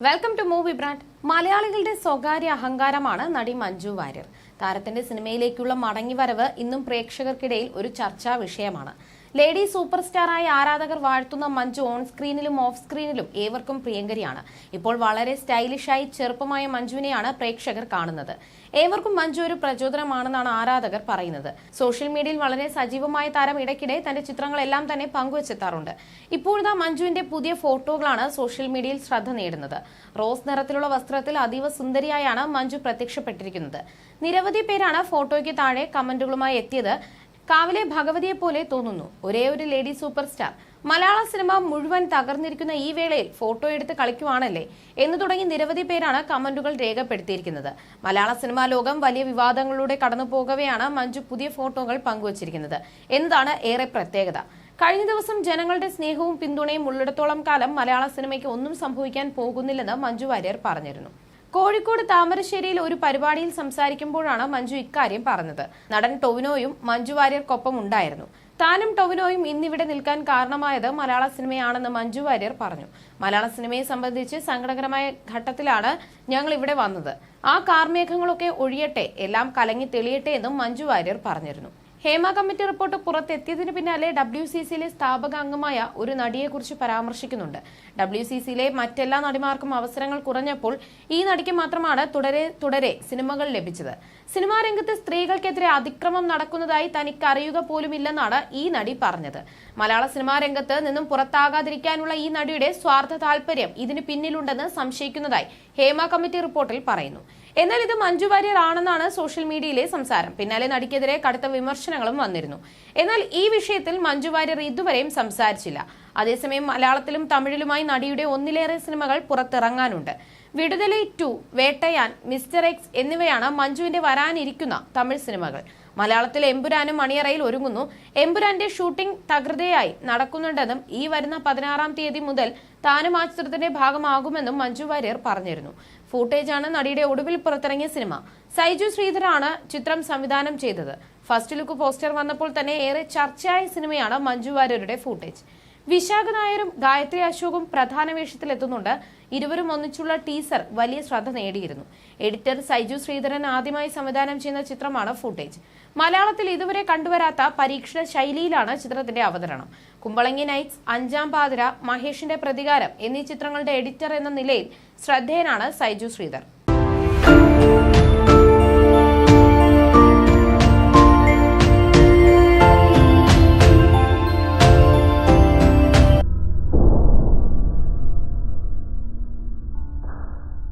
Welcome to movie brand. മലയാളികളുടെ സ്വകാര്യ അഹങ്കാരമാണ് നടി മഞ്ജു വാര്യർ. താരത്തിന്റെ സിനിമയിലേക്കുള്ള മടങ്ങിവരവ് ഇന്നും പ്രേക്ഷകർക്കിടയിൽ ഒരു ചർച്ചാ വിഷയമാണ്. ലേഡി സൂപ്പർ സ്റ്റാറായ ആരാധകർ വാഴ്ത്തുന്ന മഞ്ജു ഓൺ സ്ക്രീനിലും ഓഫ് സ്ക്രീനിലും ഏവർക്കും പ്രിയങ്കരിയാണ്. ഇപ്പോൾ വളരെ സ്റ്റൈലിഷായി ചെറുപ്പമായ മഞ്ജുവിനെയാണ് പ്രേക്ഷകർ കാണുന്നത്. ഏവർക്കും മഞ്ജു ഒരു പ്രചോദനമാണെന്നാണ് ആരാധകർ പറയുന്നത്. സോഷ്യൽ മീഡിയയിൽ വളരെ സജീവമായ താരം ഇടയ്ക്കിടെ തന്റെ ചിത്രങ്ങളെല്ലാം തന്നെ പങ്കുവച്ചെത്താറുണ്ട്. ഇപ്പോഴത്തെ മഞ്ജുവിന്റെ പുതിയ ഫോട്ടോകളാണ് സോഷ്യൽ മീഡിയയിൽ ശ്രദ്ധ നേടുന്നത്. റോസ് നിറത്തിലുള്ള വസ്ത്രത്തിൽ അതീവ സുന്ദരിയായാണ് മഞ്ജു പ്രത്യക്ഷപ്പെട്ടിരിക്കുന്നത്. നിരവധി പേരാണ് ഫോട്ടോയ്ക്ക് താഴെ കമന്റുകളുമായി എത്തിയത്. കാവിലെ ഭഗവതിയെ പോലെ തോന്നുന്നു, ഒരേ ഒരു ലേഡി സൂപ്പർ സ്റ്റാർ. മലയാള സിനിമ മുഴുവൻ തകർന്നിരിക്കുന്ന ഈ വേളയിൽ ഫോട്ടോ എടുത്ത് കളിക്കുവാണല്ലേ എന്ന് തുടങ്ങി നിരവധി പേരാണ് കമന്റുകൾ രേഖപ്പെടുത്തിയിരിക്കുന്നത്. മലയാള സിനിമാ ലോകം വലിയ വിവാദങ്ങളിലൂടെ കടന്നു പോകവെയാണ് മഞ്ജു പുതിയ ഫോട്ടോകൾ പങ്കുവച്ചിരിക്കുന്നത് എന്നതാണ് ഏറെ പ്രത്യേകത. കഴിഞ്ഞ ദിവസം ജനങ്ങളുടെ സ്നേഹവും പിന്തുണയും ഉള്ളിടത്തോളം കാലം മലയാള സിനിമയ്ക്ക് ഒന്നും സംഭവിക്കാൻ പോകുന്നില്ലെന്ന് മഞ്ജു വാര്യർ പറഞ്ഞിരുന്നു. കോഴിക്കോട് താമരശ്ശേരിയിൽ ഒരു പരിപാടിയിൽ സംസാരിക്കുമ്പോഴാണ് മഞ്ജു ഇക്കാര്യം പറഞ്ഞത്. നടൻ ടൊവിനോയും മഞ്ജു വാര്യർക്കൊപ്പം ഉണ്ടായിരുന്നു. താനും ടൊവിനോയും ഇന്നിവിടെ നിൽക്കാൻ കാരണമായത് മലയാള സിനിമയാണെന്ന് മഞ്ജു വാര്യർ പറഞ്ഞു. മലയാള സിനിമയെ സംബന്ധിച്ച് സങ്കടകരമായ ഘട്ടത്തിലാണ് ഞങ്ങൾ ഇവിടെ വന്നത്. ആ കാർമേഘങ്ങളൊക്കെ ഒഴിയട്ടെ, എല്ലാം കലങ്ങി തെളിയട്ടെ എന്നും മഞ്ജു വാര്യർ പറഞ്ഞിരുന്നു. ഹേമ കമ്മിറ്റി റിപ്പോർട്ട് പുറത്തെത്തിയതിന് പിന്നാലെ WCCയിലെ സ്ഥാപക അംഗമായ ഒരു നടിയെക്കുറിച്ച് പരാമർശിക്കുന്നുണ്ട്. WCCയിലെ മറ്റെല്ലാ നടിമാർക്കും അവസരങ്ങൾ കുറഞ്ഞപ്പോൾ ഈ നടിക്ക് മാത്രമാണ് തുടരെ സിനിമകൾ ലഭിച്ചത്. സിനിമാ രംഗത്ത് സ്ത്രീകൾക്കെതിരെ അതിക്രമം നടക്കുന്നതായി തനിക്ക് അറിയുക പോലുമില്ലെന്നാണ് ഈ നടി പറഞ്ഞത്. മലയാള സിനിമാ രംഗത്ത് നിന്നും പുറത്താകാതിരിക്കാനുള്ള ഈ നടിയുടെ സ്വാർത്ഥ താല്പര്യം ഇതിന് പിന്നിലുണ്ടെന്ന് സംശയിക്കുന്നതായി ഹേമ കമ്മിറ്റി റിപ്പോർട്ടിൽ പറയുന്നു. എന്നാൽ ഇത് മഞ്ജു വാര്യർ ആണെന്നാണ് സോഷ്യൽ മീഡിയയിലെ സംസാരം. പിന്നാലെ നടിക്കെതിരെ കടുത്ത വിമർശനങ്ങളും വന്നിരുന്നു. എന്നാൽ ഈ വിഷയത്തിൽ മഞ്ജു വാര്യർ ഇതുവരെയും സംസാരിച്ചില്ല. അതേസമയം മലയാളത്തിലും തമിഴിലുമായി നടിയുടെ ഒന്നിലേറെ സിനിമകൾ പുറത്തിറങ്ങാനുണ്ട്. വിടുതലൈ 2, വേട്ടയാൻ, മിസ്റ്റർ എക്സ് എന്നിവയാണ് മഞ്ജുവിന്റെ വരാനിരിക്കുന്ന തമിഴ് സിനിമകൾ. മലയാളത്തിൽ എമ്പുരാനും അണിയറയിൽ ഒരുങ്ങുന്നു. എമ്പുരാന്റെ ഷൂട്ടിംഗ് തകൃതയായി നടക്കുന്നുണ്ടെന്നും ഈ വരുന്ന 16-ാം തീയതി മുതൽ താനും ആ ചിത്രത്തിന്റെ ഭാഗമാകുമെന്നും മഞ്ജു വാര്യർ പറഞ്ഞിരുന്നു. ഫൂട്ടേജാണ് നടിയുടെ ഒടുവിൽ പുറത്തിറങ്ങിയ സിനിമ. സൈജു ശ്രീധറാണ് ചിത്രം സംവിധാനം ചെയ്തത്. ഫസ്റ്റ് ലുക്ക് പോസ്റ്റർ വന്നപ്പോൾ തന്നെ ഏറെ ചർച്ചയായ സിനിമയാണ് മഞ്ജു വാര്യരുടെ ഫൂട്ടേജ്. വിശാഖ നായരും ഗായത്രി അശോകും പ്രധാന വേഷത്തിലെത്തുന്നുണ്ട്. ഇരുവരും ഒന്നിച്ചുള്ള ടീസർ വലിയ ശ്രദ്ധ നേടിയിരുന്നു. എഡിറ്റർ സൈജു ശ്രീധരൻ ആദ്യമായി സംവിധാനം ചെയ്യുന്ന ചിത്രമാണ് ഫൂട്ടേജ്. മലയാളത്തിൽ ഇതുവരെ കണ്ടുവരാത്ത പരീക്ഷണ ശൈലിയിലാണ് ചിത്രത്തിന്റെ അവതരണം. കുമ്പളങ്ങി നൈറ്റ്സ്, അഞ്ചാം പാതിര, മഹേഷിന്റെ പ്രതികാരം എന്നീ ചിത്രങ്ങളുടെ എഡിറ്റർ എന്ന നിലയിൽ ശ്രദ്ധേയനാണ് സൈജു ശ്രീധർ.